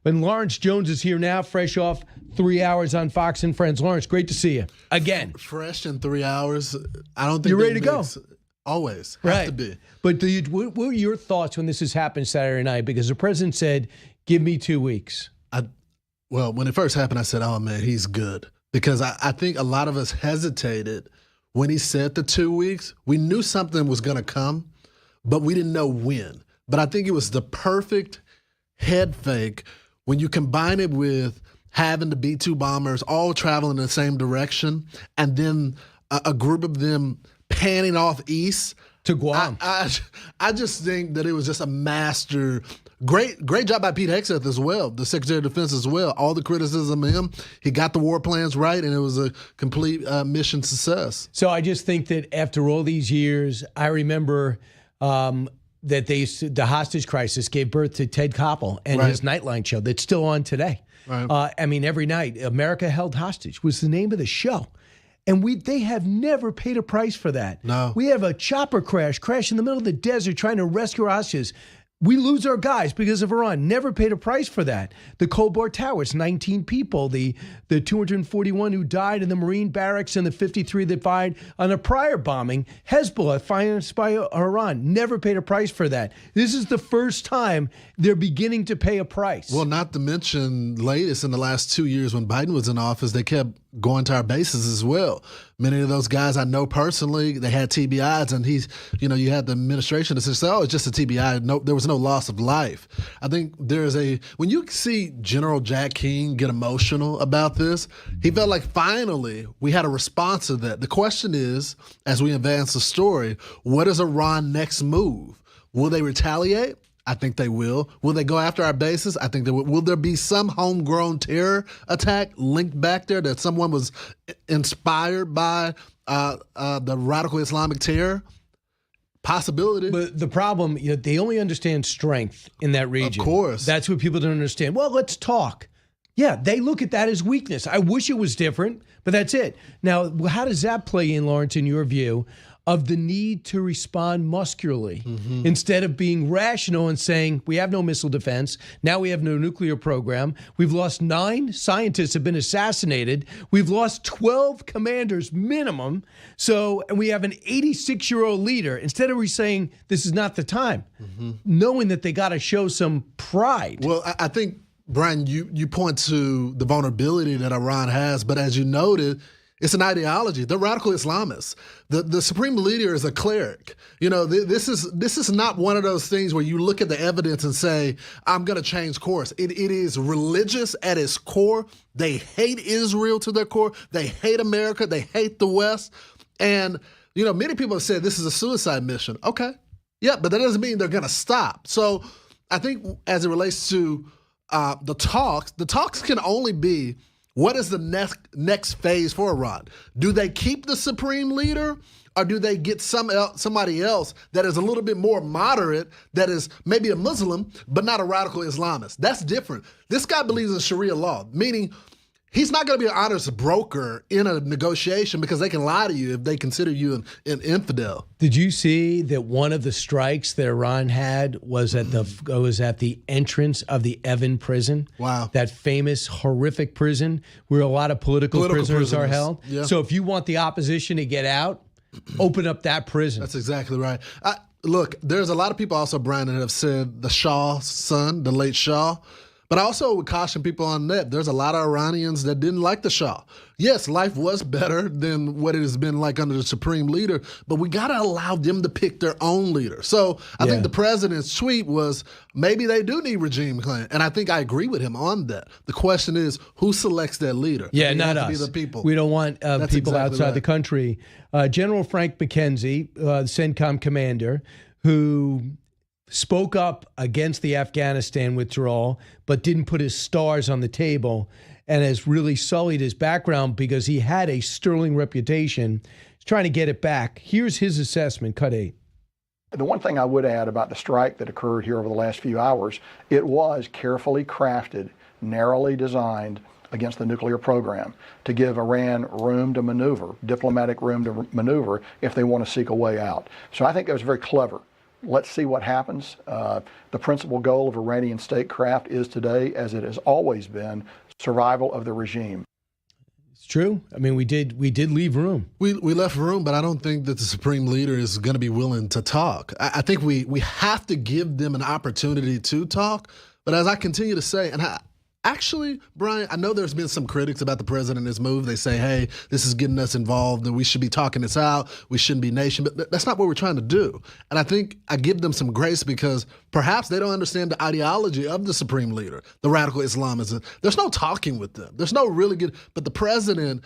And Lawrence Jones is here now, fresh off 3 hours on Fox and Friends. Lawrence, great to see you again. Fresh in 3 hours. I don't think you're ready to go. Always. Right. Have to be. But what were your thoughts when this has happened Saturday night? Because the president said, give me 2 weeks. Well, when it first happened, I said, oh, man, he's good. Because I think a lot of us hesitated when he said the 2 weeks. We knew something was going to come, but we didn't know when. But I think it was the perfect head fake when you combine it with having the B-2 bombers all traveling in the same direction and then a group of them panning off east. To Guam. I just think that it was just a master. Great job by Pete Hegseth as well, the Secretary of Defense as well. All the criticism of him, he got the war plans right, and it was a complete mission success. So I just think that after all these years, I remember that the hostage crisis gave birth to Ted Koppel and his Nightline show that's still on today. Right. I mean, every night, America Held Hostage was the name of the show. And they have never paid a price for that. No. We have a chopper crash in the middle of the desert trying to rescue hostages. We lose our guys because of Iran. Never paid a price for that. The Kobar Towers, 19 people. The 241 who died in the Marine barracks and the 53 that died on a prior bombing. Hezbollah, financed by Iran, never paid a price for that. This is the first time they're beginning to pay a price. Well, not to mention latest in the last 2 years when Biden was in office, they kept going to our bases as well. Many of those guys I know personally, they had TBIs, and you had the administration that says, oh, it's just a TBI. No, there was no loss of life. I think when you see General Jack King get emotional about this, he felt like finally we had a response to that. The question is, as we advance the story, what is Iran's next move? Will they retaliate? I think they will. Will they go after our bases? I think they will. Will there be some homegrown terror attack linked back there that someone was inspired by the radical Islamic terror? Possibility. But the problem, they only understand strength in that region. Of course. That's what people don't understand. Well, let's talk. Yeah, they look at that as weakness. I wish it was different, but that's it. Now, how does that play in, Lawrence, in your view, of the need to respond muscularly instead of being rational and saying, we have no missile defense, now we have no nuclear program, we've lost 9 scientists have been assassinated, we've lost 12 commanders minimum, and we have an 86-year-old leader. Instead of saying, this is not the time, knowing that they got to show some pride. Well, I think, Brian, you point to the vulnerability that Iran has, but as you noted, it's an ideology. They're radical Islamists. The supreme leader is a cleric. This is not one of those things where you look at the evidence and say, I'm going to change course. It is religious at its core. They hate Israel to their core. They hate America. They hate the West. And, many people have said this is a suicide mission. Okay. Yeah, but that doesn't mean they're going to stop. So I think as it relates to the talks can only be, what is the next phase for Iran? Do they keep the supreme leader, or do they get somebody else that is a little bit more moderate, that is maybe a Muslim, but not a radical Islamist? That's different. This guy believes in Sharia law, meaning he's not going to be an honest broker in a negotiation because they can lie to you if they consider you an infidel. Did you see that one of the strikes that Iran had was at the entrance of the Evin prison? Wow. That famous, horrific prison where a lot of political prisoners are held. Yeah. So if you want the opposition to get out, open up that prison. That's exactly right. Look, there's a lot of people also, Brian, that have said the Shah's son, the late Shah. But I also would caution people on that. There's a lot of Iranians that didn't like the Shah. Yes, life was better than what it has been like under the supreme leader, but we got to allow them to pick their own leader. So I think the president's tweet was maybe they do need regime change, and I think I agree with him on that. The question is, who selects that leader? Yeah, not us. Be the people. We don't want people exactly outside the country. General Frank McKenzie, CENTCOM commander, who spoke up against the Afghanistan withdrawal, but didn't put his stars on the table and has really sullied his background because he had a sterling reputation. He's trying to get it back. Here's his assessment, Cut 8. The one thing I would add about the strike that occurred here over the last few hours, it was carefully crafted, narrowly designed against the nuclear program to give Iran room to maneuver, diplomatic room to maneuver if they want to seek a way out. So I think that was very clever Let's see what happens. The principal goal of Iranian statecraft is today, as it has always been, survival of the regime. It's true. I mean, we did leave room. We left room, but I don't think that the supreme leader is going to be willing to talk. I think we have to give them an opportunity to talk. But as I continue to say, and actually, Brian, I know there's been some critics about the president and his move. They say, hey, this is getting us involved and we should be talking this out. We shouldn't be nation. But that's not what we're trying to do. And I think I give them some grace because perhaps they don't understand the ideology of the supreme leader, the radical Islamism. There's no talking with them. There's no really good, but the president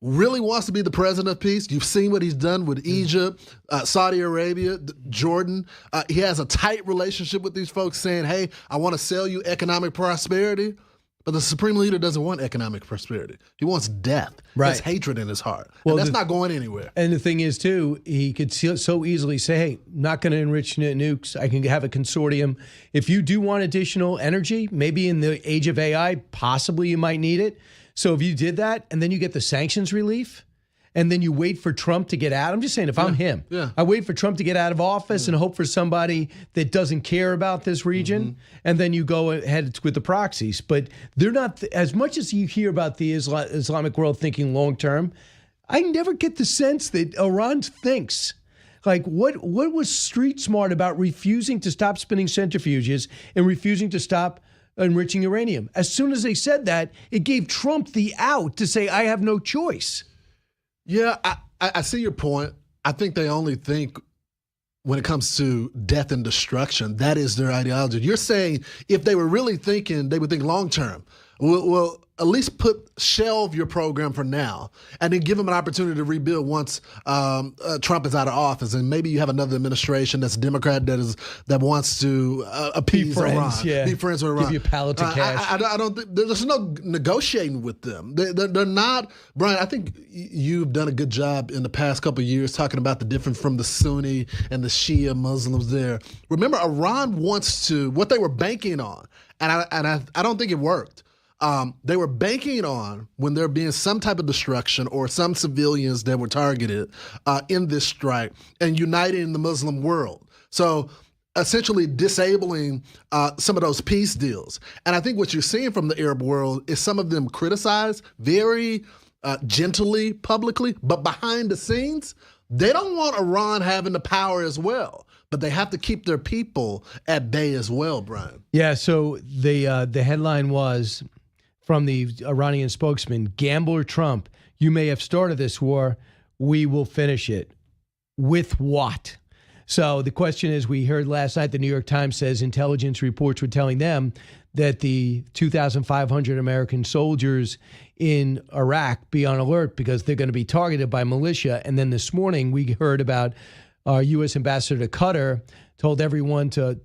really wants to be the president of peace. You've seen what he's done with Egypt, Saudi Arabia, Jordan. He has a tight relationship with these folks saying, hey, I want to sell you economic prosperity. But the supreme leader doesn't want economic prosperity. He wants death. Right. He has hatred in his heart. Well, and that's not going anywhere. And the thing is, too, he could so easily say, hey, not going to enrich nukes. I can have a consortium. If you do want additional energy, maybe in the age of AI, possibly you might need it. So if you did that and then you get the sanctions relief and then you wait for Trump to get out. I'm just saying, if I'm him, I wait for Trump to get out of office and hope for somebody that doesn't care about this region. And then you go ahead with the proxies. But they're not, as much as you hear about the Islamic world thinking long term, I never get the sense that Iran thinks. Like, what was street smart about refusing to stop spinning centrifuges and refusing to stop enriching uranium? As soon as they said that, it gave Trump the out to say, I have no choice. Yeah, I see your point. I think they only think when it comes to death and destruction. That is their ideology. You're saying if they were really thinking, they would think long term. Well, at least shelve your program for now and then give them an opportunity to rebuild once Trump is out of office. And maybe you have another administration that's Democrat that wants to appease Iran. Yeah. Be friends with Iran. Give you a pallet of cash. I don't think there's no negotiating with them. They're not, Brian, I think you've done a good job in the past couple of years talking about the difference from the Sunni and the Shia Muslims there. Remember, Iran wants to, what they were banking on, and I don't think it worked. They were banking on when there being some type of destruction or some civilians that were targeted in this strike and uniting the Muslim world. So essentially disabling some of those peace deals. And I think what you're seeing from the Arab world is some of them criticize very gently, publicly, but behind the scenes, they don't want Iran having the power as well. But they have to keep their people at bay as well, Brian. Yeah, so the headline was from the Iranian spokesman, Gambler Trump, you may have started this war, we will finish it. With what? So the question is, we heard last night, the New York Times says intelligence reports were telling them that the 2,500 American soldiers in Iraq be on alert because they're going to be targeted by militia. And then this morning we heard about our U.S. ambassador to Qatar told everyone to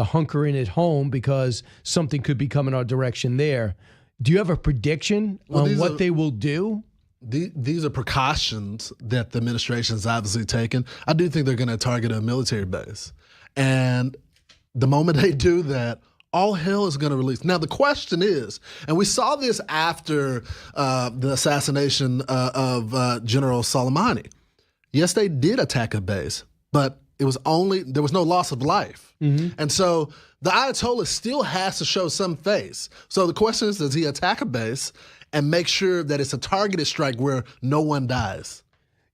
hunker in at home because something could be coming our direction there. Do you have a prediction on what they will do? These are precautions that the administration's obviously taken. I do think they're going to target a military base. And the moment they do that, all hell is going to release. Now, the question is, and we saw this after the assassination of General Soleimani. Yes, they did attack a base, but there was no loss of life. And so the Ayatollah still has to show some face. So the question is, does he attack a base and make sure that it's a targeted strike where no one dies?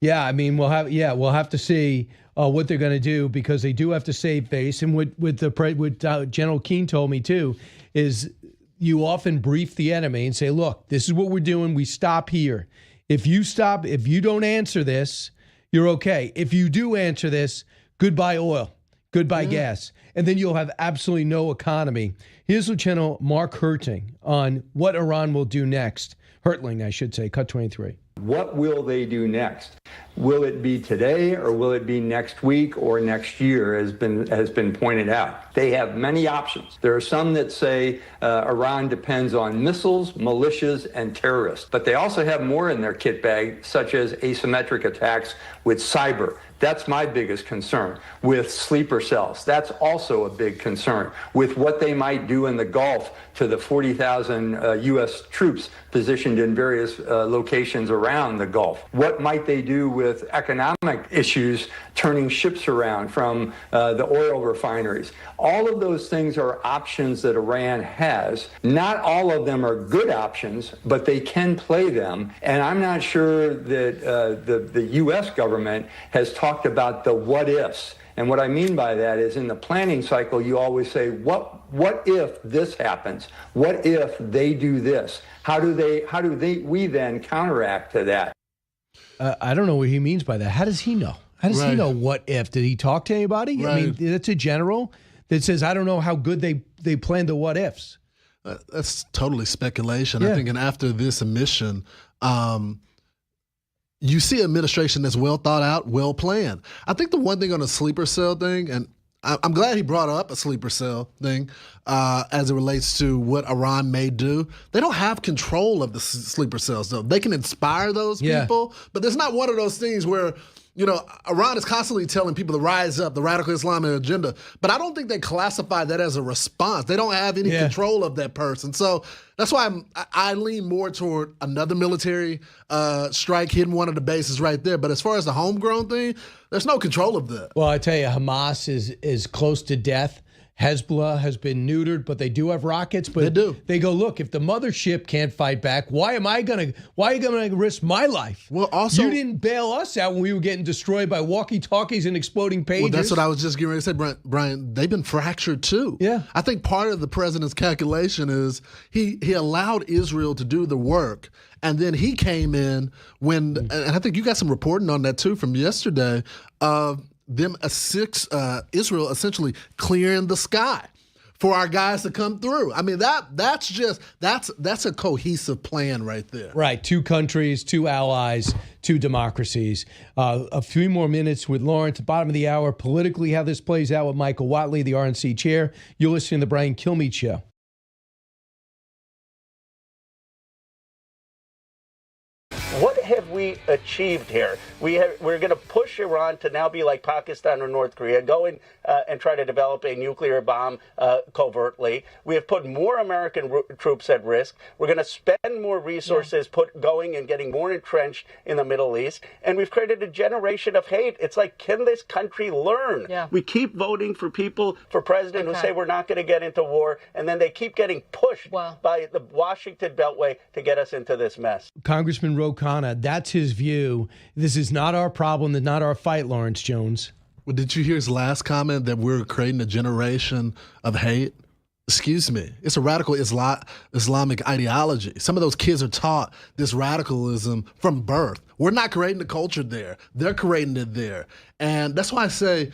Yeah, I mean, we'll have to see what they're going to do because they do have to save face. And what General Keane told me too is you often brief the enemy and say, look, this is what we're doing. We stop here. If you don't answer this, you're okay. If you do answer this, goodbye oil, goodbye gas. And then you'll have absolutely no economy. Here's Lieutenant Mark Hertling on what Iran will do next. Hertling, I should say, cut 23. What will they do next? Will it be today or will it be next week or next year, has been pointed out? They have many options. There are some that say Iran depends on missiles, militias, and terrorists. But they also have more in their kit bag, such as asymmetric attacks with cyber. That's my biggest concern. With sleeper cells, that's also a big concern. With what they might do in the Gulf to the 40,000 U.S. troops positioned in various locations around the Gulf. What might they do with economic issues, turning ships around from the oil refineries? All of those things are options that Iran has. Not all of them are good options, but they can play them. And I'm not sure that the U.S. government has talked about the what ifs. And what I mean by that is in the planning cycle, you always say, what if this happens? What if they do this? How do we then counteract to that? I don't know what he means by that. How does he know? How does he know what if? Did he talk to anybody? Right. I mean, that's a general that says, I don't know how good they plan the what ifs. That's totally speculation. Yeah. I think, and after this admission, you see an administration that's well thought out, well planned. I think the one thing on the sleeper cell thing, and I'm glad he brought up a sleeper cell thing as it relates to what Iran may do. They don't have control of the sleeper cells, though. They can inspire those people, but there's not one of those things where, you know, Iran is constantly telling people to rise up, the radical Islamic agenda, but I don't think they classify that as a response. They don't have any control of that person. So that's why I lean more toward another military strike hitting one of the bases right there. But as far as the homegrown thing, there's no control of that. Well, I tell you, Hamas is close to death. Hezbollah has been neutered, but they do have rockets. But they do. They go, look, if the mothership can't fight back, why are you gonna risk my life? Well, also, you didn't bail us out when we were getting destroyed by walkie-talkies and exploding pages. Well, that's what I was just getting ready to say, Brian. They've been fractured too. Yeah. I think part of the president's calculation is he allowed Israel to do the work, and then he came in when, and I think you got some reporting on that too from yesterday, Israel essentially clearing the sky for our guys to come through. I mean, that's a cohesive plan right there. Right, 2 countries, 2 allies, 2 democracies. A few more minutes with Lawrence, bottom of the hour, politically how this plays out with Michael Whatley, the RNC chair. You're listening to the Brian Kilmeade Show. What have we achieved here? We're going to push Iran to now be like Pakistan or North Korea, go in and try to develop a nuclear bomb covertly. We have put more American troops at risk. We're going to spend more resources going and getting more entrenched in the Middle East. And we've created a generation of hate. It's like, can this country learn? Yeah. We keep voting for people for president who say we're not going to get into war, and then they keep getting pushed by the Washington Beltway to get us into this mess. Congressman Ro-Khanna, that's his view. This is not our problem, not our fight, Lawrence Jones. Well, did you hear his last comment that we're creating a generation of hate? Excuse me. It's a radical Islamic ideology. Some of those kids are taught this radicalism from birth. We're not creating the culture there. They're creating it there. And that's why I say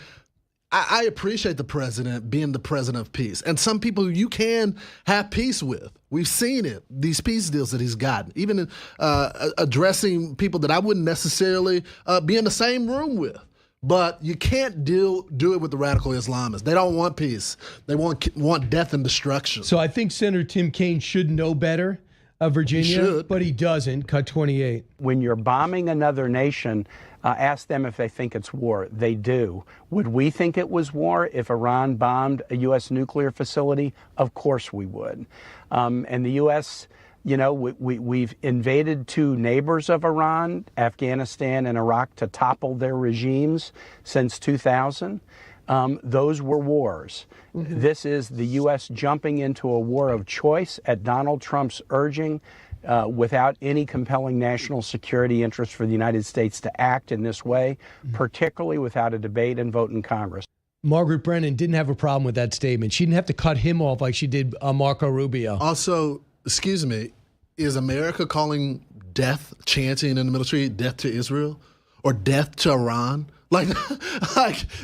I appreciate the president being the president of peace. And some people you can have peace with. We've seen it, these peace deals that he's gotten, even in, addressing people that I wouldn't necessarily be in the same room with. But you can't do it with the radical Islamists. They don't want peace. They want death and destruction. So I think Senator Tim Kaine should know better of Virginia, but he doesn't. Cut 28. When you're bombing another nation, ask them if they think it's war. They do. Would we think it was war if Iran bombed a U.S. nuclear facility? Of course we would. And the U.S., you know, we've invaded 2 neighbors of Iran, Afghanistan and Iraq, to topple their regimes since 2000. Those were wars. Mm-hmm. This is the U.S. jumping into a war of choice at Donald Trump's urging, without any compelling national security interest for the United States to act in this way, particularly without a debate and vote in Congress. Margaret Brennan didn't have a problem with that statement. She didn't have to cut him off like she did Marco Rubio. Also, excuse me, is America calling death, chanting in the military, death to Israel or death to Iran? Like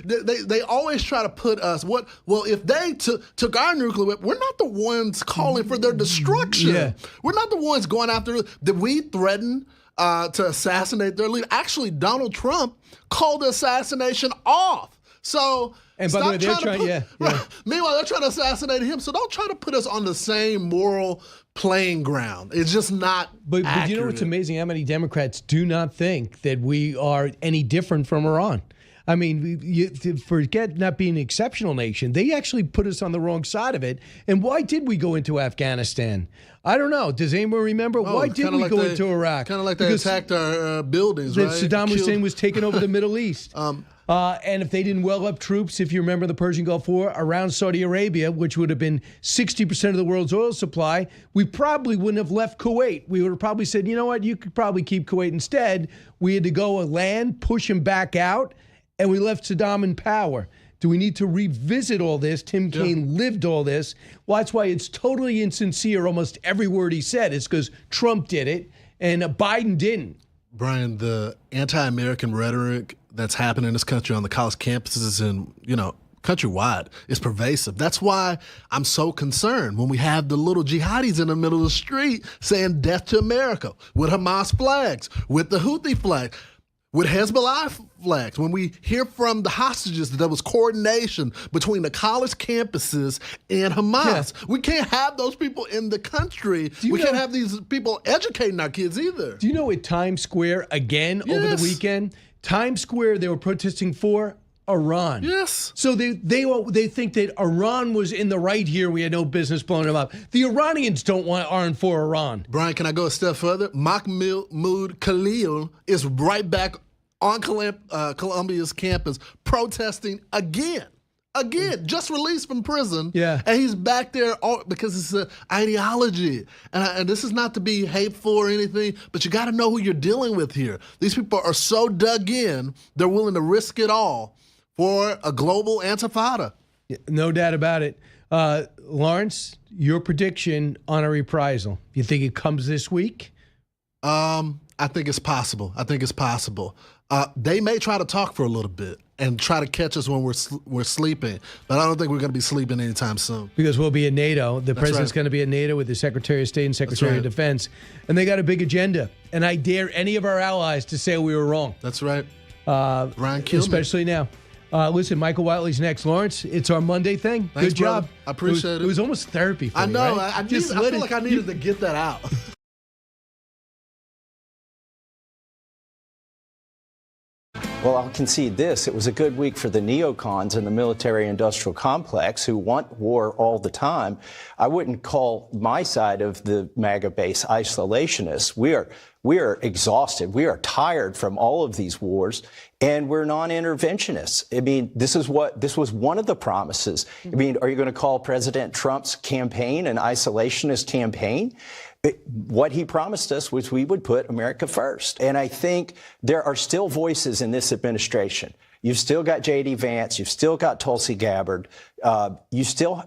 they always try to put us, if they took our nuclear weapon, we're not the ones calling for their destruction. Yeah. We're not the ones going after, did we threaten to assassinate their leader? Actually, Donald Trump called the assassination off. So, and by the way, they're trying, meanwhile, they're trying to assassinate him. So don't try to put us on the same moral playing ground. It's just not accurate. But you know what's amazing? How many Democrats do not think that we are any different from Iran? I mean, to forget not being an exceptional nation, they actually put us on the wrong side of it. And why did we go into Afghanistan? I don't know. Does anyone remember? Why did we go into Iraq? Kind of like they attacked our buildings, right? Saddam Hussein was taking over the Middle East. And if they didn't well up troops, if you remember the Persian Gulf War, around Saudi Arabia, which would have been 60% of the world's oil supply, we probably wouldn't have left Kuwait. We would have probably said, you know what, you could probably keep Kuwait instead. We had to go land, push him back out, and we left Saddam in power. Do we need to revisit all this? Tim Kaine lived all this. Well, that's why it's totally insincere, almost every word he said. It's because Trump did it and Biden didn't. Brian, the anti-American rhetoric that's happening in this country on the college campuses and, countrywide is pervasive. That's why I'm so concerned when we have the little jihadis in the middle of the street saying death to America with Hamas flags, with the Houthi flag, with Hezbollah flags. When we hear from the hostages that there was coordination between the college campuses and Hamas, we can't have those people in the country. We can't have these people educating our kids either. Do you know at Times Square again over the weekend? Times Square, they were protesting for Iran. Yes. So they think that Iran was in the right here. We had no business blowing them up. The Iranians aren't for Iran. Brian, can I go a step further? Mahmoud Khalil is right back on Columbia's campus protesting again, just released from prison. Yeah. And he's back there because it's an ideology. And this is not to be hateful or anything, but you got to know who you're dealing with here. These people are so dug in, they're willing to risk it all for a global intifada. No doubt about it. Lawrence, your prediction on a reprisal. You think it comes this week? I think it's possible. They may try to talk for a little bit and try to catch us when we're sleeping, but I don't think we're going to be sleeping anytime soon. Because we'll be at NATO. The president's going to be at NATO with the Secretary of State and Secretary of Defense, and they got a big agenda. And I dare any of our allies to say we were wrong. That's right. Ryan Kilmeade. Especially now. Listen, Michael Whatley's next. Lawrence, it's our Monday thing. Thanks, good job. Brother. I appreciate it. It was almost therapy for I me, know. right? I feel like I needed to get that out. Well, I'll concede this. It was a good week for the neocons in the military-industrial complex who want war all the time. I wouldn't call my side of the MAGA base isolationists. We are exhausted. We are tired from all of these wars, and we're non-interventionists. I mean, this was one of the promises. I mean, are you going to call President Trump's campaign an isolationist campaign? What he promised us was we would put America first. And I think there are still voices in this administration. You've still got J.D. Vance. You've still got Tulsi Gabbard. You still,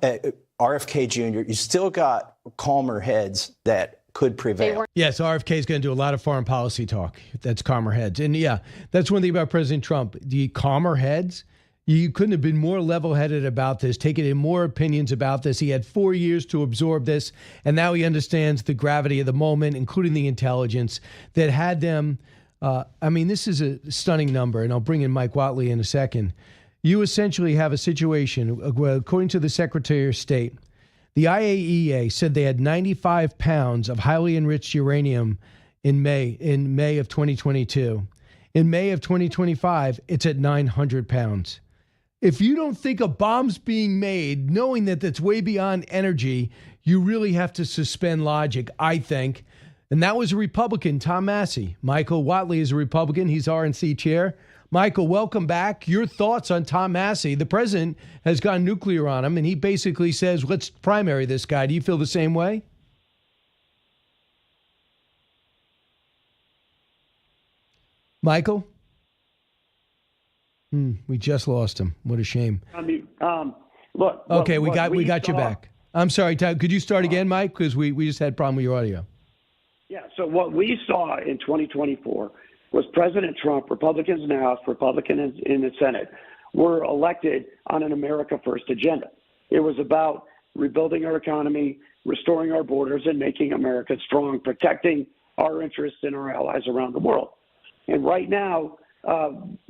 RFK Jr., you still got calmer heads that could prevail. Yes, RFK is going to do a lot of foreign policy talk. That's calmer heads. And yeah, that's one thing about President Trump. The calmer heads, you couldn't have been more level-headed about this, taken in more opinions about this. He had 4 years to absorb this, and now he understands the gravity of the moment, including the intelligence that had them. I mean, this is a stunning number, and I'll bring in Mike Whatley in a second. You essentially have a situation, according to the Secretary of State, the IAEA said they had 95 pounds of highly enriched uranium in May of 2022. In May of 2025, it's at 900 pounds. If you don't think a bomb's being made, knowing that that's way beyond energy, you really have to suspend logic, I think. And that was a Republican, Tom Massey. Michael Whatley is a Republican. He's RNC chair. Michael, welcome back. Your thoughts on Tom Massey. The president has gone nuclear on him, and he basically says, let's primary this guy. Do you feel the same way? Michael? We just lost him. What a shame. I mean, look. Okay, we got you back. I'm sorry, Todd. Could you start again, Mike? Because we just had a problem with your audio. Yeah. So what we saw in 2024 was President Trump, Republicans in the House, Republicans in the Senate, were elected on an America First agenda. It was about rebuilding our economy, restoring our borders, and making America strong, protecting our interests and our allies around the world. And right now,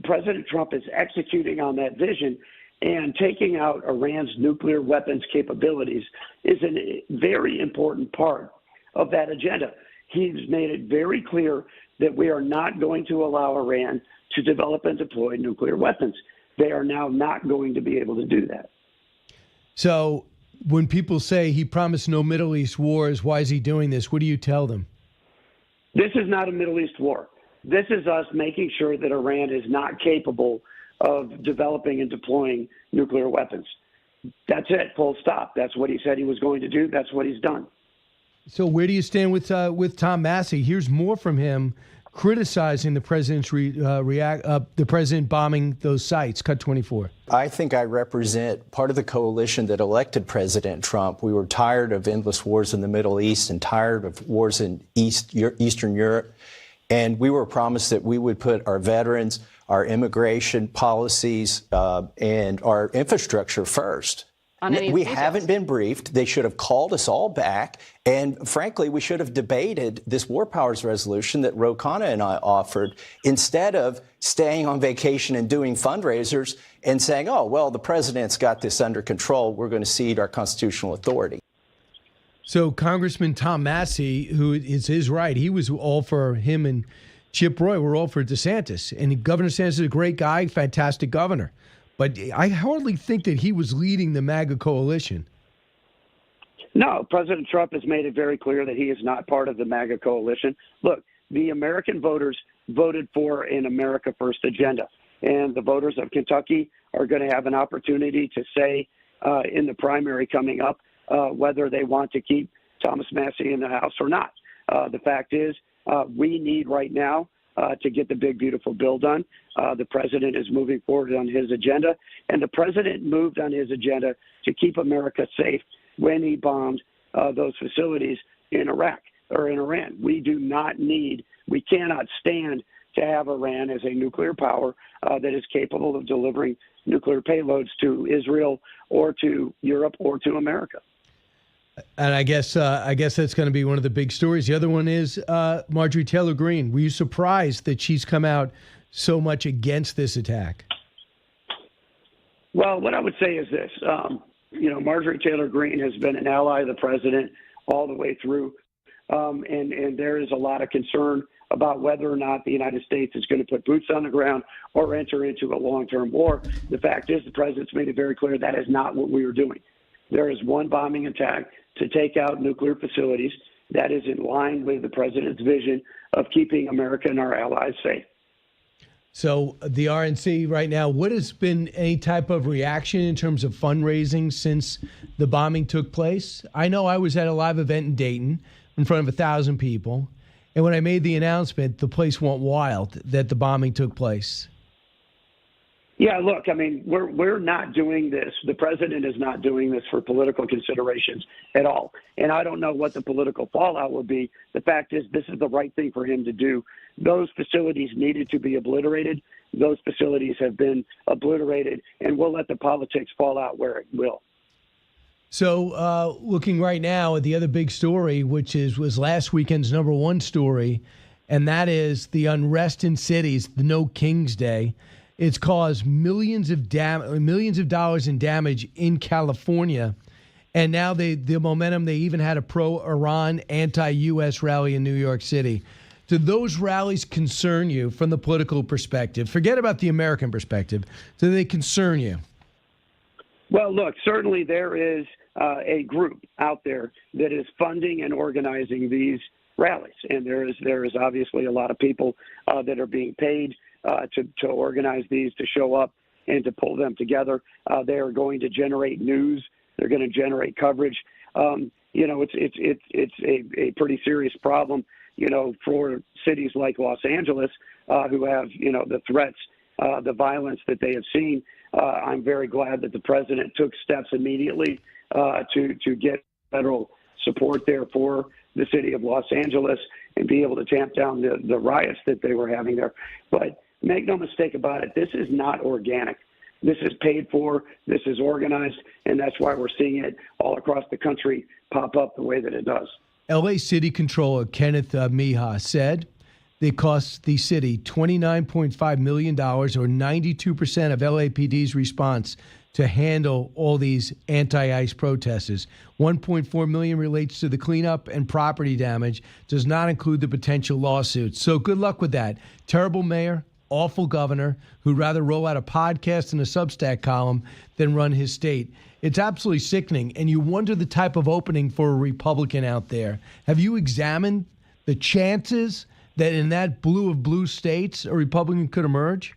President Trump is executing on that vision, and taking out Iran's nuclear weapons capabilities is a very important part of that agenda. he's made it very clear that we are not going to allow Iran to develop and deploy nuclear weapons. They are now not going to be able to do that. So when people say he promised no Middle East wars, why is he doing this? What do you tell them? This is not a Middle East war. This is us making sure that Iran is not capable of developing and deploying nuclear weapons. That's it, full stop. That's what he said he was going to do. That's what he's done. So where do you stand with Tom Massey? Here's more from him criticizing the president's the president bombing those sites. Cut 24. I think I represent part of the coalition that elected President Trump. We were tired of endless wars in the Middle East and tired of wars in Eastern Europe. And we were promised that we would put our veterans, our immigration policies, and our infrastructure first. We haven't been briefed. They should have called us all back. And frankly, we should have debated this War Powers resolution that Ro Khanna and I offered instead of staying on vacation and doing fundraisers and saying, oh, well, the president's got this under control. We're going to cede our constitutional authority. So Congressman Tom Massey, who is his right, he was all for him and Chip Roy were all for DeSantis. And Governor DeSantis is a great guy, fantastic governor. But I hardly think that he was leading the MAGA coalition. No, President Trump has made it very clear that he is not part of the MAGA coalition. Look, the American voters voted for an America First agenda. And the voters of Kentucky are going to have an opportunity to say in the primary coming up whether they want to keep Thomas Massey in the House or not. The fact is, we need right now to get the big, beautiful bill done. The president is moving forward on his agenda, and the president moved on his agenda to keep America safe when he bombed those facilities in Iraq or in Iran. We cannot stand to have Iran as a nuclear power that is capable of delivering nuclear payloads to Israel or to Europe or to America. And I guess that's going to be one of the big stories. The other one is Marjorie Taylor Greene. Were you surprised that she's come out so much against this attack? Well, what I would say is this. Marjorie Taylor Greene has been an ally of the president all the way through. And there is a lot of concern about whether or not the United States is going to put boots on the ground or enter into a long-term war. The fact is the president's made it very clear that is not what we are doing. There is one bombing attack to take out nuclear facilities that is in line with the president's vision of keeping America and our allies safe. So the RNC right now, what has been any type of reaction in terms of fundraising since the bombing took place? I know I was at a live event in Dayton in front of 1,000 people. And when I made the announcement, the place went wild that the bombing took place. Yeah, look, I mean, we're not doing this. The president is not doing this for political considerations at all. And I don't know what the political fallout will be. The fact is, this is the right thing for him to do. Those facilities needed to be obliterated. Those facilities have been obliterated, and we'll let the politics fall out where it will. So looking right now at the other big story, which was last weekend's number one story, and that is the unrest in cities, the No Kings Day. It's caused millions of dollars in damage in California. And now the momentum, they even had a pro-Iran, anti-U.S. rally in New York City. Do those rallies concern you from the political perspective? Forget about the American perspective. Do they concern you? Well, look, certainly there is a group out there that is funding and organizing these rallies. And there is obviously a lot of people that are being paid to organize these, to show up and to pull them together. They are going to generate news. They're going to generate coverage. It's a pretty serious problem, for cities like Los Angeles who have, the threats, the violence that they have seen. I'm very glad that the president took steps immediately to get federal support there for the city of Los Angeles and be able to tamp down the riots that they were having there. But make no mistake about it, this is not organic. This is paid for, this is organized, and that's why we're seeing it all across the country pop up the way that it does. L.A. City Controller Kenneth Mejia said it cost the city $29.5 million, or 92% of LAPD's response to handle all these anti-ICE protesters. 1.4 million relates to the cleanup and property damage, does not include the potential lawsuits. So good luck with that. Terrible mayor, awful governor who'd rather roll out a podcast and a Substack column than run his state. It's absolutely sickening, and you wonder the type of opening for a Republican out there. Have you examined the chances that in that blue of blue states a Republican could emerge?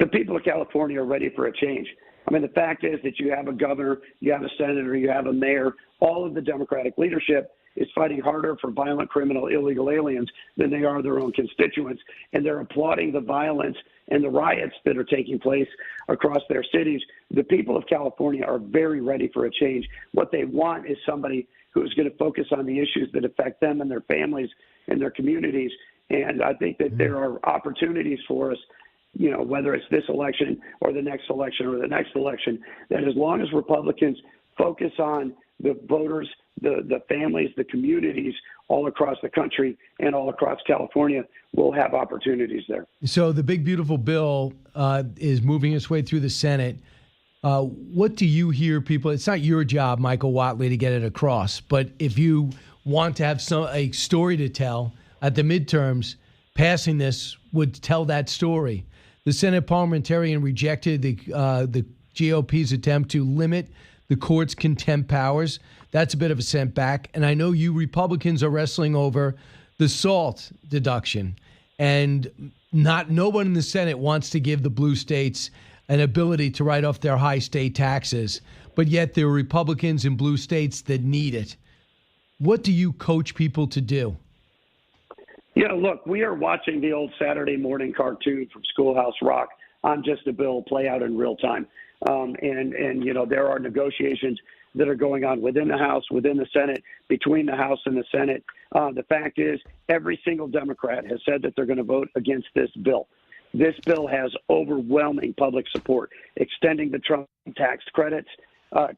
The people of California are ready for a change. I mean, the fact is that you have a governor, you have a senator, you have a mayor, all of the Democratic leadership is fighting harder for violent, criminal, illegal aliens than they are their own constituents. And they're applauding the violence and the riots that are taking place across their cities. The people of California are very ready for a change. What they want is somebody who's going to focus on the issues that affect them and their families and their communities. And I think that there are opportunities for us, you know, whether it's this election or the next election or the next election, that as long as Republicans focus on the voters, the families, the communities all across the country and all across California, we'll have opportunities there. So the big, beautiful bill is moving its way through the Senate. What do you hear people? It's not your job, Michael Whatley, to get it across. But if you want to have a story to tell at the midterms, passing this would tell that story. The Senate parliamentarian rejected the GOP's attempt to limit the court's contempt powers. That's a bit of a setback. And I know you Republicans are wrestling over the SALT deduction. And no one in the Senate wants to give the blue states an ability to write off their high state taxes. But yet there are Republicans in blue states that need it. What do you coach people to do? Yeah, look, we are watching the old Saturday morning cartoon from Schoolhouse Rock on just a bill play out in real time. And you know, there are negotiations that are going on within the House, within the Senate, between the House and the Senate. The fact is, every single Democrat has said that they're going to vote against this bill. This bill has overwhelming public support, extending the Trump tax credits,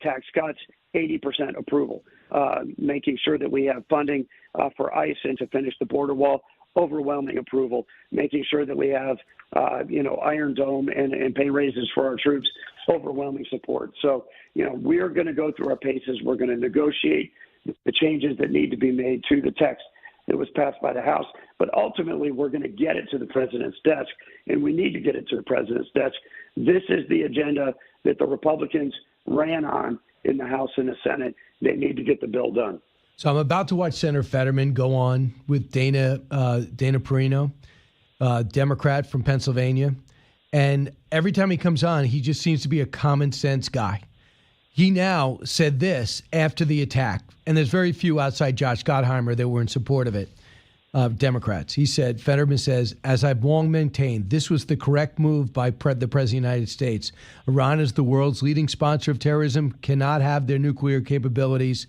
tax cuts, 80% approval, making sure that we have funding for ICE and to finish the border wall, overwhelming approval, making sure that we have, Iron Dome and pay raises for our troops, overwhelming support. So, you know, we're going to go through our paces. We're going to negotiate the changes that need to be made to the text that was passed by the House. But ultimately, we're going to get it to the president's desk, and we need to get it to the president's desk. This is the agenda that the Republicans ran on in the House and the Senate. They need to get the bill done. So I'm about to watch Senator Fetterman go on with Dana Perino, Democrat from Pennsylvania. And every time he comes on, he just seems to be a common sense guy. He now said this after the attack, and there's very few outside Josh Gottheimer that were in support of it, Democrats. He said, Fetterman says, as I've long maintained, this was the correct move by the President of the United States. Iran is the world's leading sponsor of terrorism, cannot have their nuclear capabilities.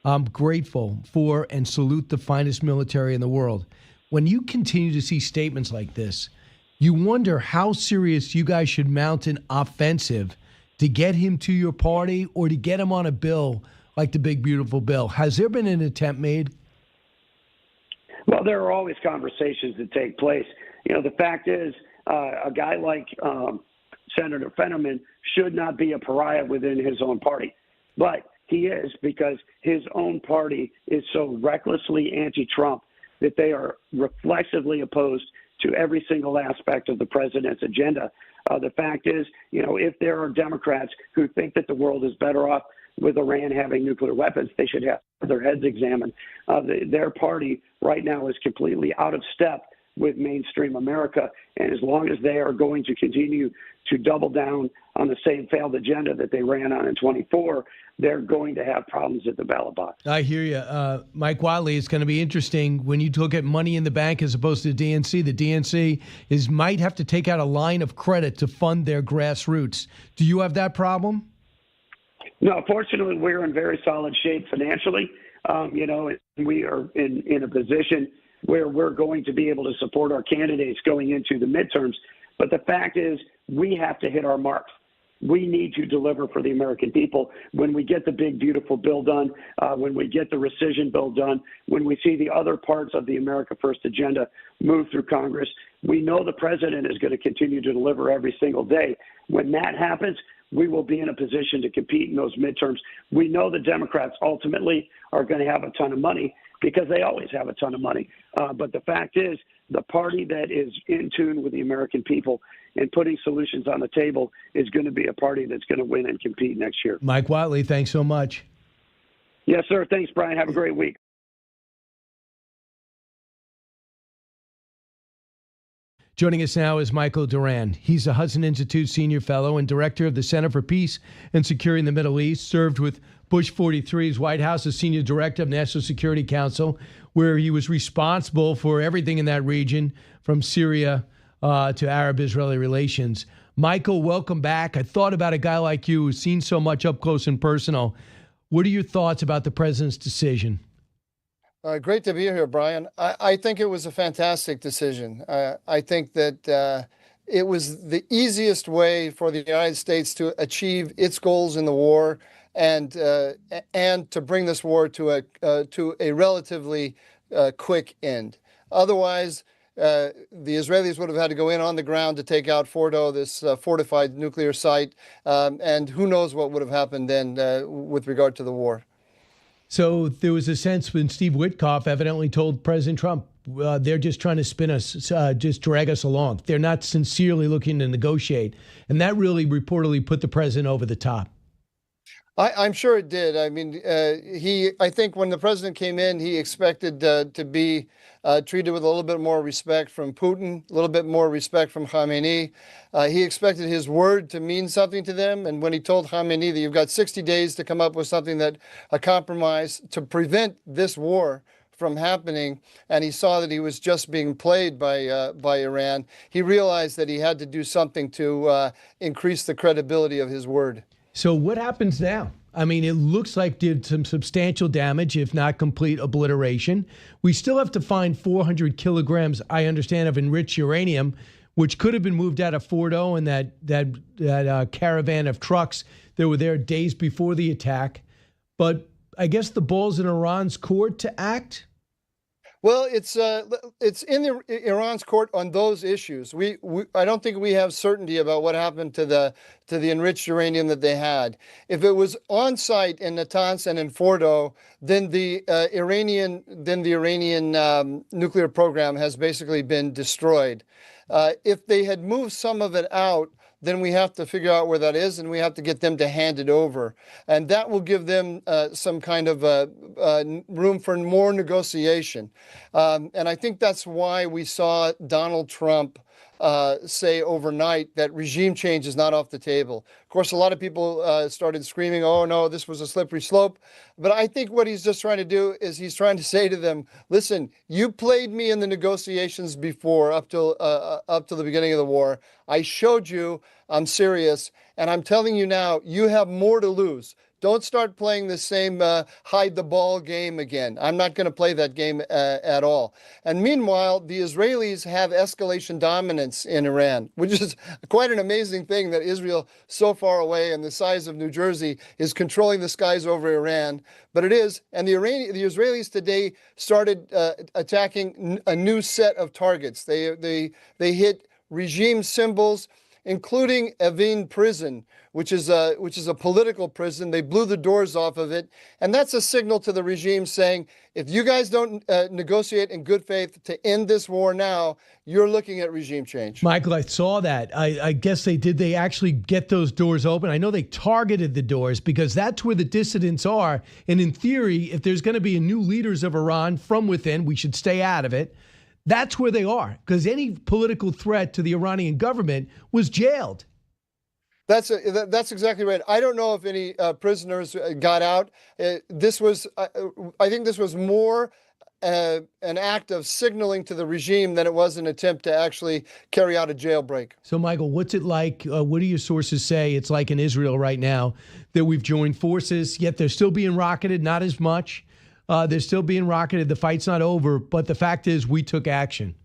I'm grateful for and salute the finest military in the world. When you continue to see statements like this, you wonder how serious you guys should mount an offensive to get him to your party or to get him on a bill like the big, beautiful bill. Has there been an attempt made? Well, there are always conversations that take place. You know, the fact is, a guy like Senator Fetterman should not be a pariah within his own party. But he is, because his own party is so recklessly anti-Trump that they are reflexively opposed to every single aspect of the president's agenda. The fact is, you know, if there are Democrats who think that the world is better off with Iran having nuclear weapons, they should have their heads examined. Their party right now is completely out of step with mainstream America. And as long as they are going to continue to double down on the same failed agenda that they ran on in 24, they're going to have problems at the ballot box. I hear you. Mike Whatley, it's going to be interesting when you look at money in the bank as opposed to the DNC. The DNC might have to take out a line of credit to fund their grassroots. Do you have that problem? No, fortunately, we're in very solid shape financially. We are in a position where we're going to be able to support our candidates going into the midterms. But the fact is, we have to hit our marks. We need to deliver for the American people. When we get the big, beautiful bill done, when we get the rescission bill done, when we see the other parts of the America First agenda move through Congress, we know the president is going to continue to deliver every single day. When that happens, we will be in a position to compete in those midterms. We know the Democrats ultimately are going to have a ton of money because they always have a ton of money. But the fact is, the party that is in tune with the American people and putting solutions on the table is going to be a party that's going to win and compete next year. Mike Whatley, thanks so much. Yes, sir. Thanks, Brian. Have a great week. Joining us now is Michael Doran. He's a Hudson Institute Senior Fellow and Director of the Center for Peace and Security in the Middle East, served with Bush 43's White House as Senior Director of National Security Council, where he was responsible for everything in that region, from Syria to Arab-Israeli relations. Michael, welcome back. I thought about a guy like you who's seen so much up close and personal. What are your thoughts about the president's decision? Great to be here, Brian. I think it was a fantastic decision. I think that it was the easiest way for the United States to achieve its goals in the war and to bring this war to a relatively quick end. Otherwise, the Israelis would have had to go in on the ground to take out Fordo, this fortified nuclear site, and who knows what would have happened then with regard to the war. So there was a sense when Steve Witkoff evidently told President Trump, they're just trying to spin us, just drag us along. They're not sincerely looking to negotiate. And that really reportedly put the president over the top. I'm sure it did. I mean, I think when the president came in, he expected to be treated with a little bit more respect from Putin, a little bit more respect from Khamenei. He expected his word to mean something to them. And when he told Khamenei that you've got 60 days to come up with something that a compromise to prevent this war from happening, and he saw that he was just being played by Iran, he realized that he had to do something to increase the credibility of his word. So what happens now? I mean, it looks like did some substantial damage, if not complete obliteration. We still have to find 400 kilograms, I understand, of enriched uranium, which could have been moved out of Fordo and that caravan of trucks that were there days before the attack. But I guess the ball's in Iran's court to act. Well, it's in Iran's court on those issues. I don't think we have certainty about what happened to the enriched uranium that they had. If it was on site in Natanz and in Fordo, then the Iranian nuclear program has basically been destroyed. If they had moved some of it out, then we have to figure out where that is, and we have to get them to hand it over. And that will give them some kind of room for more negotiation. And I think that's why we saw Donald Trump say overnight that regime change is not off the table. Of course, a lot of people started screaming, oh, no, this was a slippery slope. But I think what he's just trying to do is he's trying to say to them, listen, you played me in the negotiations before up till the beginning of the war. I showed you I'm serious. And I'm telling you now, you have more to lose. Don't start playing the same hide the ball game again. I'm not going to play that game at all. And meanwhile, the Israelis have escalation dominance in Iran, which is quite an amazing thing that Israel, so far away and the size of New Jersey, is controlling the skies over Iran. But it is. And the Israelis today started attacking a new set of targets. They hit regime symbols, including Evin prison, which is a political prison. They blew the doors off of it. And that's a signal to the regime saying, if you guys don't negotiate in good faith to end this war now, you're looking at regime change. Michael, I saw that. I guess they did. They actually get those doors open. I know they targeted the doors because that's where the dissidents are. And in theory, if there's going to be a new leaders of Iran from within, we should stay out of it. That's where they are, because any political threat to the Iranian government was jailed. That's exactly right. I don't know if any prisoners got out. I think this was more an act of signaling to the regime than it was an attempt to actually carry out a jailbreak. So, Michael, what's it like? What do your sources say it's like in Israel right now that we've joined forces, yet they're still being rocketed, not as much. They're still being rocketed. The fight's not over. But the fact is we took action.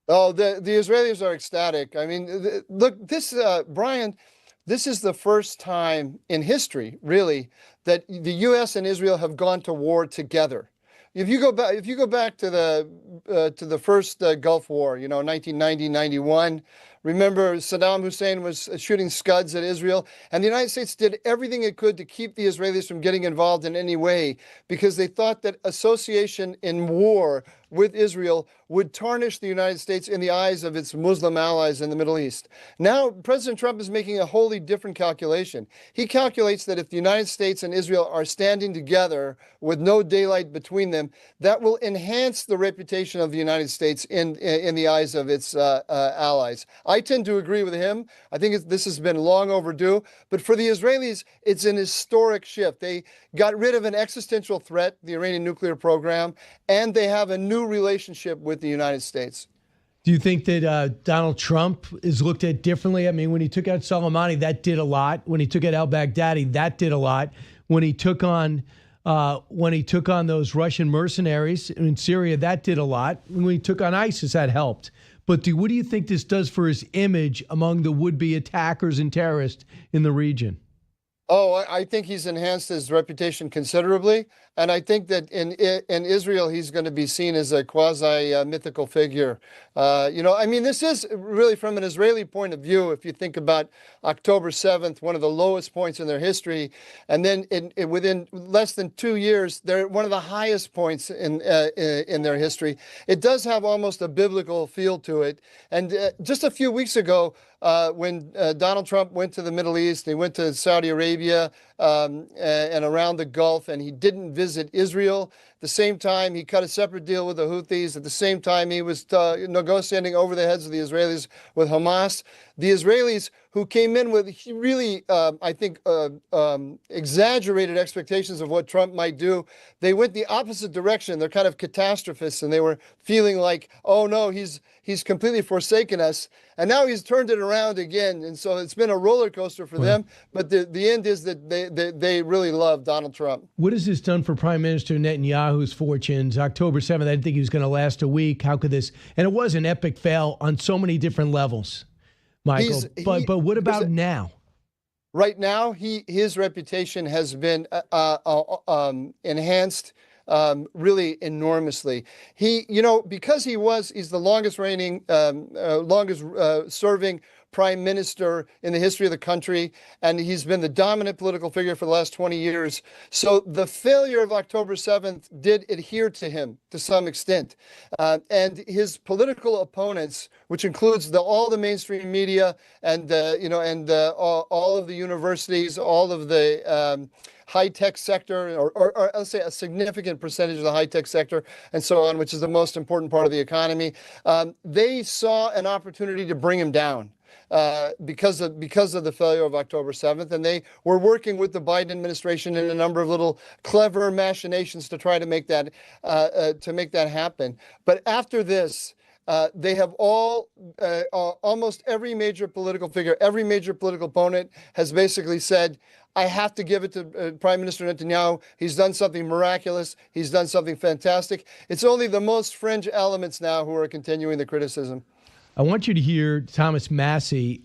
Oh, the Israelis are ecstatic. I mean, look, this, Brian, this is the first time in history, really, that the U.S. and Israel have gone to war together. If you go back to the first Gulf War, 1990, 91, remember Saddam Hussein was shooting Scuds at Israel, and the United States did everything it could to keep the Israelis from getting involved in any way because they thought that association in war with Israel would tarnish the United States in the eyes of its Muslim allies in the Middle East. Now, President Trump is making a wholly different calculation. He calculates that if the United States and Israel are standing together with no daylight between them, that will enhance the reputation of the United States in the eyes of its allies. I tend to agree with him. I think this has been long overdue. But for the Israelis, it's an historic shift. They got rid of an existential threat, the Iranian nuclear program, and they have a new relationship with the United States. Do you think that Donald Trump is looked at differently? I mean, when he took out Soleimani, that did a lot. When he took out al-Baghdadi, that did a lot. When he took on those Russian mercenaries in Syria, that did a lot. When he took on ISIS, that helped. But what do you think this does for his image among the would-be attackers and terrorists in the region? Oh, I think he's enhanced his reputation considerably. And I think that in Israel, he's going to be seen as a quasi-mythical figure. This is really from an Israeli point of view, if you think about October 7th, one of the lowest points in their history. And then within less than 2 years, they're one of the highest points in their history. It does have almost a biblical feel to it. And just a few weeks ago, when Donald Trump went to the Middle East, he went to Saudi Arabia and around the Gulf, and he didn't visit Israel. At the same time, he cut a separate deal with the Houthis. At the same time, he was negotiating over the heads of the Israelis with Hamas. The Israelis, who came in with really, exaggerated expectations of what Trump might do, they went the opposite direction. They're kind of catastrophists, and they were feeling like, oh no, he's completely forsaken us. And now he's turned it around again. And so it's been a roller coaster for them. But the end is that they really love Donald Trump. What has this done for Prime Minister Netanyahu's fortunes? October 7th, I didn't think he was going to last a week. How could this? And it was an epic fail on so many different levels, Michael. But what about now? Right now, his reputation has been enhanced really enormously. Because he's the longest reigning, longest serving prime minister in the history of the country, and he's been the dominant political figure for the last 20 years. So the failure of October 7th did adhere to him to some extent. And his political opponents, which includes all the mainstream media and all of the universities, all of the high-tech sector, or let's say a significant percentage of the high-tech sector and so on, which is the most important part of the economy, they saw an opportunity to bring him down. Because of the failure of October 7th, and they were working with the Biden administration in a number of little clever machinations to try to make that happen. But after this, they have almost every major political figure, every major political opponent has basically said, I have to give it to Prime Minister Netanyahu. He's done something miraculous. He's done something fantastic. It's only the most fringe elements now who are continuing the criticism. I want you to hear Thomas Massey,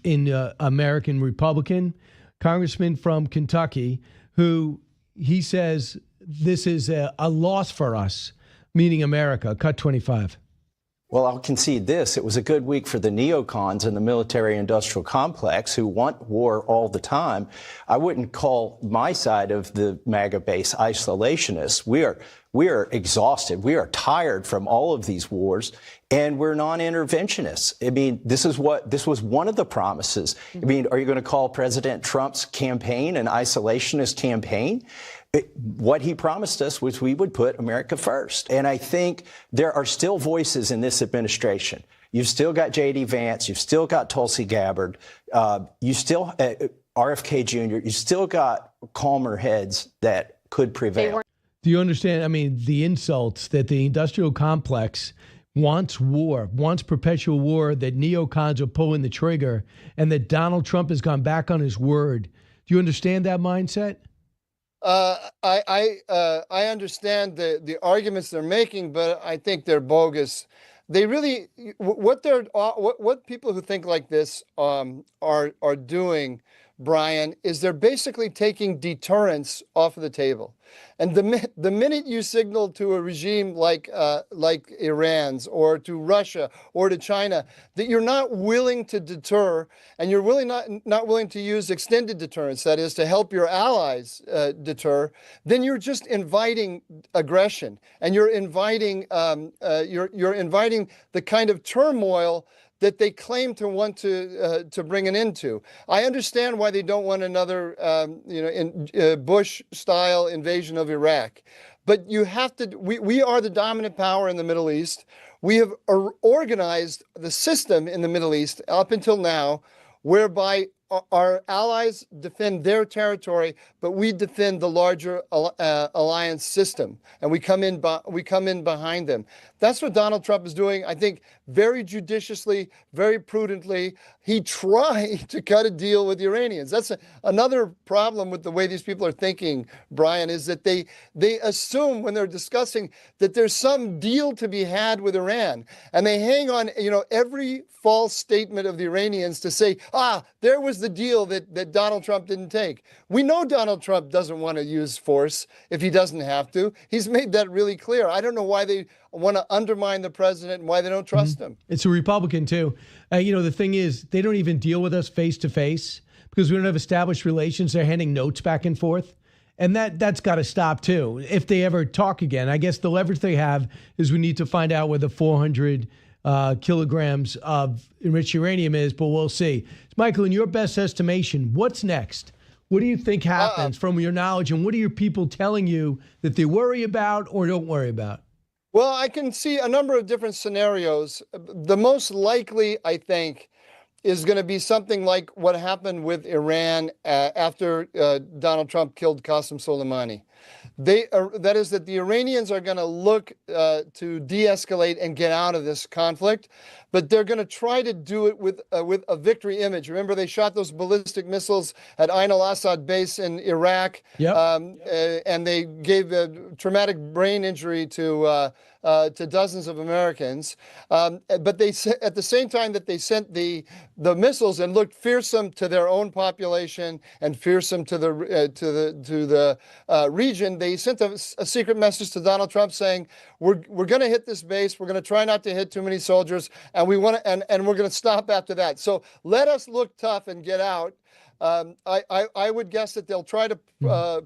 American Republican, congressman from Kentucky, who he says this is a loss for us, meaning America. Cut 25. Well, I'll concede this. It was a good week for the neocons in the military-industrial complex who want war all the time. I wouldn't call my side of the MAGA base isolationist. We are exhausted. We are tired from all of these wars, and we're non-interventionists. I mean, this was one of the promises. I mean, are you going to call President Trump's campaign an isolationist campaign? What he promised us was we would put America first. And I think there are still voices in this administration. You've still got J.D. Vance. You've still got Tulsi Gabbard. You still, RFK Jr., you still got calmer heads that could prevail. Do you understand? I mean, the insults that the industrial complex wants war, wants perpetual war, that neocons are pulling the trigger, and that Donald Trump has gone back on his word. Do you understand that mindset? I understand the arguments they're making, but I think they're bogus. They really, what people who think like this are doing Brian, is they're basically taking deterrence off of the table. And the minute you signal to a regime like Iran's or to Russia or to China that you're not willing to deter, and you're really not willing to use extended deterrence, that is to help your allies deter, then you're just inviting aggression, and you're inviting the kind of turmoil that they claim to want to bring an end to. I understand why they don't want another, Bush-style invasion of Iraq, but you have to. We are the dominant power in the Middle East. We have organized the system in the Middle East up until now, whereby our allies defend their territory, but we defend the larger alliance system, and we come in behind them. That's what Donald Trump is doing, I think, very judiciously, very prudently. He tried to cut a deal with the Iranians. That's another problem with the way these people are thinking, Brian, is that they assume when they're discussing that there's some deal to be had with Iran, and they hang on, every false statement of the Iranians to say, there was the deal that Donald Trump didn't take. We know Donald Trump doesn't want to use force if he doesn't have to. He's made that really clear. I don't know why they want to undermine the president and why they don't trust him. It's a Republican, too. The thing is, they don't even deal with us face to face because we don't have established relations. They're handing notes back and forth. And that's got to stop, too, if they ever talk again. I guess the leverage they have is we need to find out where the 400 kilograms of enriched uranium is, but we'll see. Michael, in your best estimation, what's next? What do you think happens from your knowledge, and what are your people telling you that they worry about or don't worry about? Well, I can see a number of different scenarios. The most likely, I think, is going to be something like what happened with Iran after Donald Trump killed Qasem Soleimani. That is that the Iranians are going to look to de-escalate and get out of this conflict, but they're going to try to do it with a victory image. Remember, they shot those ballistic missiles at Ain al-Assad base in Iraq, and they gave a traumatic brain injury to dozens of Americans. But they at the same time that they sent the missiles and looked fearsome to their own population and fearsome to the region, they sent a secret message to Donald Trump saying, we're going to hit this base. We're going to try not to hit too many soldiers, and we want to, and we're going to stop after that. So let us look tough and get out. I would guess that they'll try to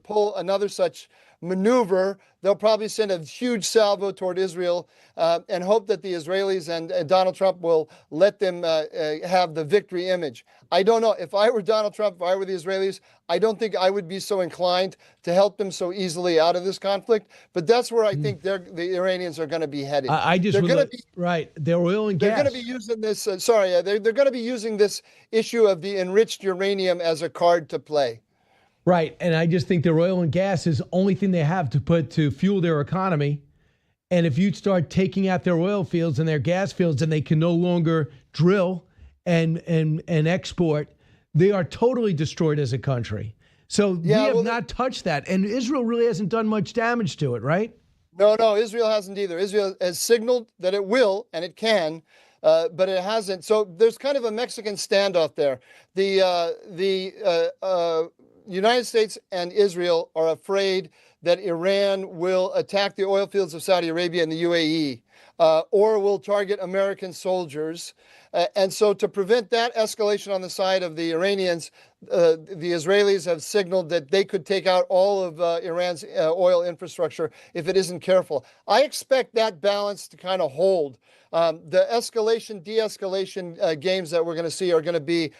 pull another such maneuver. They'll probably send a huge salvo toward Israel and hope that the Israelis and Donald Trump will let them have the victory image. I don't know. If I were Donald Trump, if I were the Israelis, I don't think I would be so inclined to help them so easily out of this conflict. But that's where I think the Iranians are going to be headed. They're going to be right. Their oil and gas. They're going to be using this. They're going to be using this issue of the enriched uranium as a card to play. Right. And I just think their oil and gas is the only thing they have to put to fuel their economy. And if you start taking out their oil fields and their gas fields and they can no longer drill and export, they are totally destroyed as a country. So we have not touched that. And Israel really hasn't done much damage to it, right? No, Israel hasn't either. Israel has signaled that it will and it can. But it hasn't. So there's kind of a Mexican standoff there. The United States and Israel are afraid that Iran will attack the oil fields of Saudi Arabia and the UAE, or will target American soldiers. And so to prevent that escalation on the side of the Iranians, the Israelis have signaled that they could take out all of Iran's oil infrastructure if it isn't careful. I expect that balance to kind of hold. The escalation, de-escalation games that we're going to see are going to be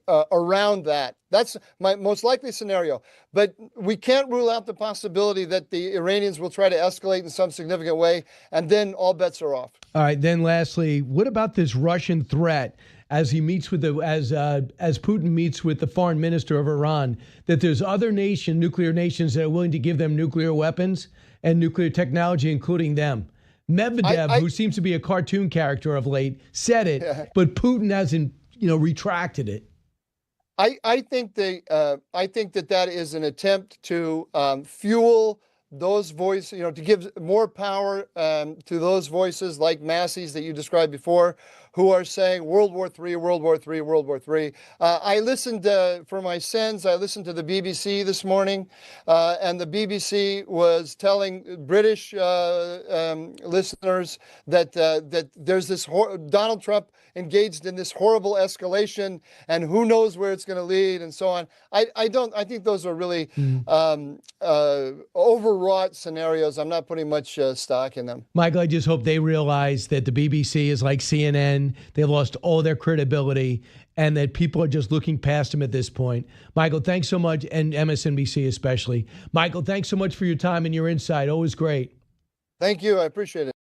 around that. That's my most likely scenario. But we can't rule out the possibility that the Iranians will try to escalate in some significant way, and then all bets are off. All right. Then lastly, what about this Russian threat as he meets with as Putin meets with the foreign minister of Iran, that there's other nuclear nations that are willing to give them nuclear weapons and nuclear technology, including them? Medvedev, who seems to be a cartoon character of late, said it, but Putin hasn't, retracted it. I think that is an attempt to fuel those voices, to give more power to those voices like Massey's that you described before, who are saying World War III, World War III, World War III. I listened for my sins. I listened to the BBC this morning, and the BBC was telling British listeners that there's this Donald Trump engaged in this horrible escalation, and who knows where it's going to lead, and so on. I think those are really overwrought scenarios. I'm not putting much stock in them. Michael, I just hope they realize that the BBC is like CNN. They've lost all their credibility, and that people are just looking past them at this point. Michael, thanks so much, and MSNBC especially. Michael, thanks so much for your time and your insight. Always great. Thank you. I appreciate it.